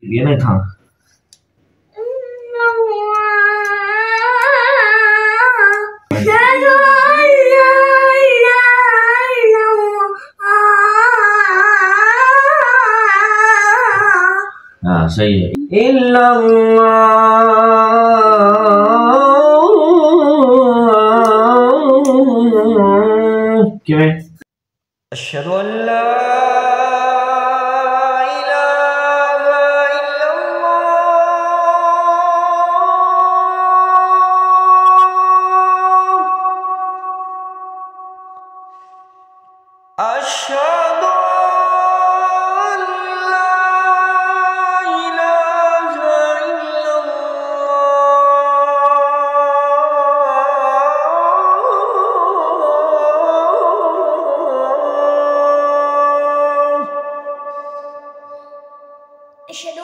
ये ना था। हाँ सही है। क्यों? अशहदु अल्ला इलाहा इल्लल्लाह अशहदु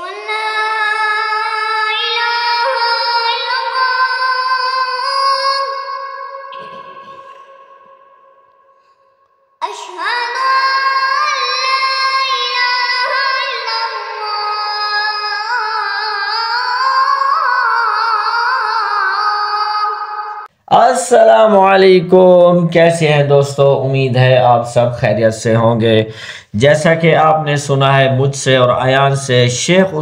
अल्ला इलाहा इल्लल्लाह अशहदु अल्ला अस्सलामुअलैकुम। कैसे हैं दोस्तों? उम्मीद है आप सब खैरियत से होंगे। जैसा कि आपने सुना है मुझसे और अयान से शेख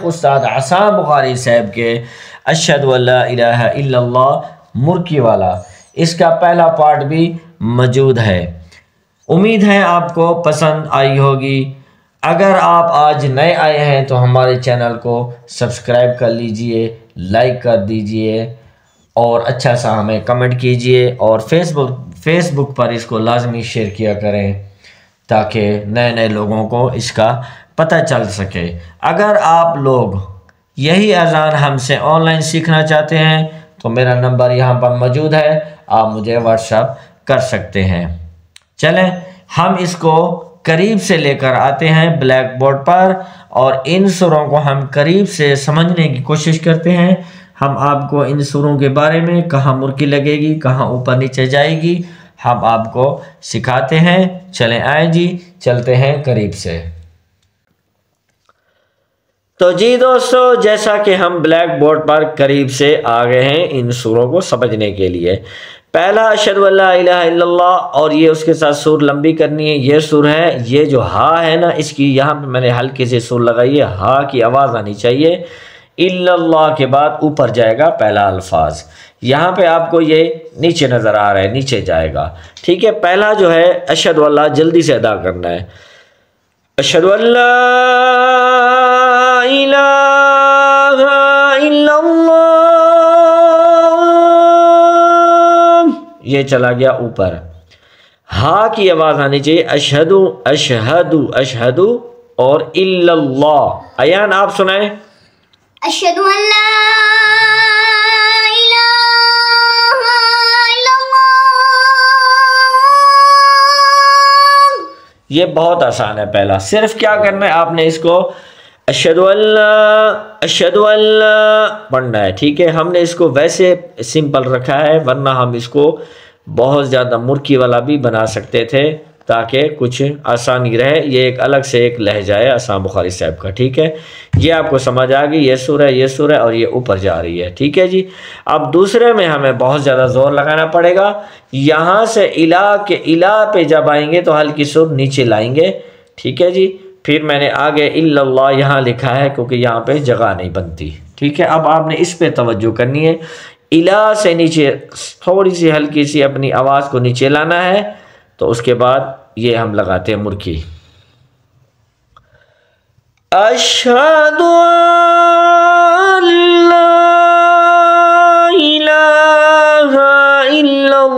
उस्ताद असान बुखारी साहब के अशहदु अल्ला इलाहा इल्लल्लाह मुर्की वाला, इसका पहला पार्ट भी मौजूद है। उम्मीद है आपको पसंद आई होगी। अगर आप आज नए आए हैं तो हमारे चैनल को सब्सक्राइब कर लीजिए, लाइक कर दीजिए और अच्छा सा हमें कमेंट कीजिए और फेसबुक पर इसको लाजमी शेयर किया करें ताकि नए नए लोगों को इसका पता चल सके। अगर आप लोग यही अज़ान हमसे ऑनलाइन सीखना चाहते हैं तो मेरा नंबर यहाँ पर मौजूद है, आप मुझे व्हाट्सएप कर सकते हैं। चलें हम इसको करीब से लेकर आते हैं ब्लैक बोर्ड पर और इन सुरों को हम करीब से समझने की कोशिश करते हैं। हम आपको इन सुरों के बारे में, कहाँ मुर्की लगेगी, कहाँ ऊपर नीचे जाएगी, हम आपको सिखाते हैं। चलें आए जी, चलते हैं करीब से। तो जी दोस्तों, जैसा कि हम ब्लैक बोर्ड पर करीब से आ गए हैं इन सुरों को समझने के लिए। पहला अशहदु अल्ला इलाहा इल्लल्लाह और ये उसके साथ सुर लंबी करनी है। ये सुर है, ये जो हा है ना, इसकी यहाँ पे मैंने हल्की सी सुर लगाई है, हा की आवाज़ आनी चाहिए। इल्लल्लाह के बाद ऊपर जाएगा पहला अल्फाज। यहाँ पे आपको ये नीचे नज़र आ रहा है, नीचे जाएगा। ठीक है, पहला जो है अशहदु अल्लाह जल्दी से अदा करना है। अशहदु अल्ला इलाहा इल्लल्लाह, ये चला गया ऊपर। हा की आवाज़ आनी चाहिए, अशहदु अशहदु अशहदु और इल्लल्लाह। अयान आप सुनाए। अशहदु अल्ला इलाहा इल्लल्लाह। ये बहुत आसान है। पहला सिर्फ क्या करना है, आपने इसको अशहदु अल्ला पढ़ना है। ठीक है, हमने इसको वैसे सिंपल रखा है, वरना हम इसको बहुत ज़्यादा मुर्की वाला भी बना सकते थे ताकि कुछ आसानी रहे। ये एक अलग से एक लहजा है असान बुखारी साहब का। ठीक है, ये आपको समझ आ गई। ये सुर है, ये सुर है और ये ऊपर जा रही है। ठीक है जी। अब दूसरे में हमें बहुत ज़्यादा ज़ोर लगाना पड़ेगा। यहाँ से इला पे जब आएंगे तो हल्की सुर नीचे लाएंगे। ठीक है जी। फिर मैंने आगे इल्लल्लाह यहाँ लिखा है क्योंकि यहाँ पे जगह नहीं बनती। ठीक है, अब आपने इस पे तवज्जो करनी है। इला से नीचे थोड़ी सी हल्की सी अपनी आवाज़ को नीचे लाना है, तो उसके बाद ये हम लगाते हैं मुर्की। अशहदु अल्ला इलाहा इल्लल्लाह,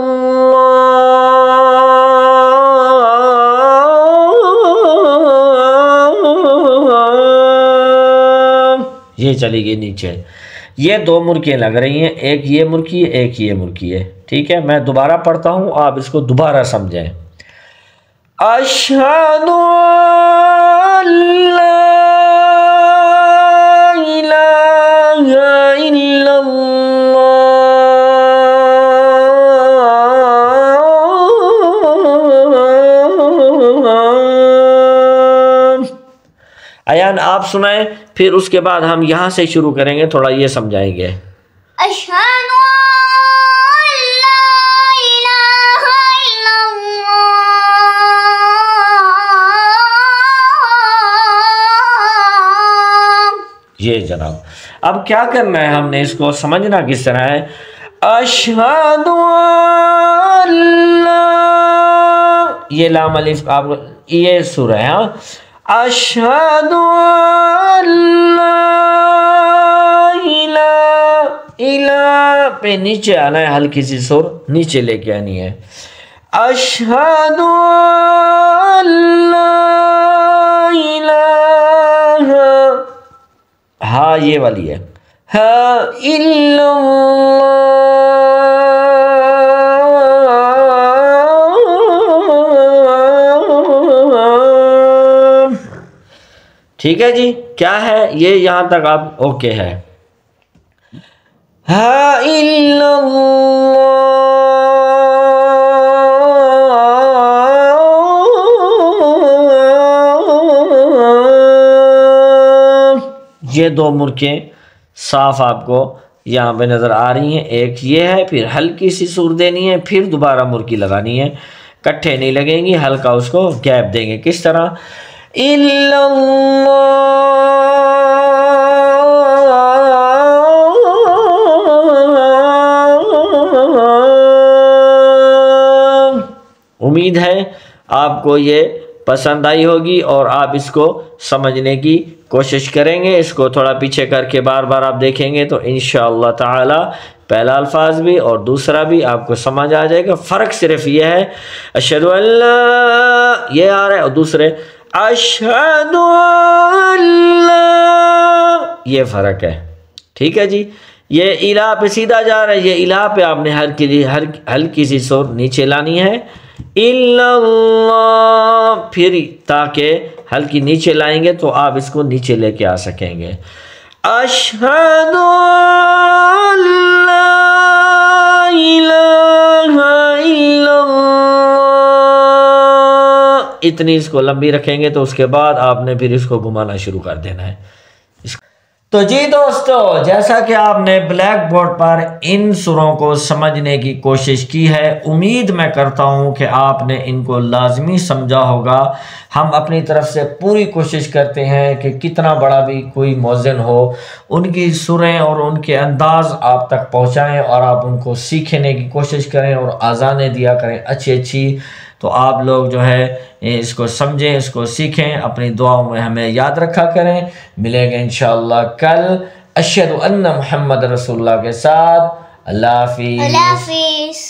ये चली गई नीचे। ये दो मुर्कियाँ लग रही हैं, एक ये मुर्की है, एक ये मुर्की है। ठीक है, मैं दोबारा पढ़ता हूँ, आप इसको दोबारा समझें। अशहदु अल्ला इलाहा इल्लल्लाह, अयान आप सुनाएं, फिर उसके बाद हम यहाँ से शुरू करेंगे, थोड़ा ये समझाएंगे। अशहदु अल्ला इलाहा इल्लल्लाह। ये जनाब, अब क्या करना है, हमने इसको समझना किस तरह है। अशहदु अल्ला, ये लाम अलिफ, आप ये सुर है। हाँ, अशहदु अल्ला इला पे नीचे आना है, हल्की सी सुर नीचे लेके आनी है। अशहदु अल्ला इलाहा, हाँ ये वाली है, हाँ इल्लल्लाह। ठीक है जी, क्या है ये, यहां तक आप ओके है। हाँ ये दो मुर्कें साफ आपको यहाँ पे नज़र आ रही हैं। एक ये है, फिर हल्की सी सुर देनी है, फिर दोबारा मुर्की लगानी है, इकट्ठे नहीं लगेंगी, हल्का उसको गैप देंगे। किस तरह, उम्मीद है आपको ये पसंद आई होगी और आप इसको समझने की कोशिश करेंगे। इसको थोड़ा पीछे करके बार बार आप देखेंगे तो इंशाअल्लाह ताला पहला अल्फाज भी और दूसरा भी आपको समझ आ जाएगा। फ़र्क सिर्फ ये है, अशहदु अल्ला ये आ रहा है और दूसरे अशहदु अल्ला, ये फ़र्क है। ठीक है जी, ये इला पे सीधा जा रहा है, ये इला पे आपने हल्की सी सुर नीचे लानी है, इल्लल्लाह, फिर ताकि हल्की नीचे लाएंगे तो आप इसको नीचे लेके आ सकेंगे। अशहदु अल्ला इलाहा इल्लल्लाह, इतनी इसको लंबी रखेंगे तो उसके बाद आपने फिर इसको घुमाना शुरू कर देना है। तो जी दोस्तों, जैसा कि आपने ब्लैक बोर्ड पर इन सुरों को समझने की कोशिश की है, उम्मीद मैं करता हूं कि आपने इनको लाजमी समझा होगा। हम अपनी तरफ से पूरी कोशिश करते हैं कि कितना बड़ा भी कोई मौज़िन हो, उनकी सुरें और उनके अंदाज आप तक पहुंचाएं और आप उनको सीखने की कोशिश करें और आज़ानें दिया करें अच्छी अच्छी। तो आप लोग जो है इसको समझें, इसको सीखें, अपनी दुआओं में हमें याद रखा करें। मिलेंगे इंशाअल्लाह कल अशहदु अन्ना मुहम्मद रसूलुल्लाह के साथ। अल्लाह हाफिज़।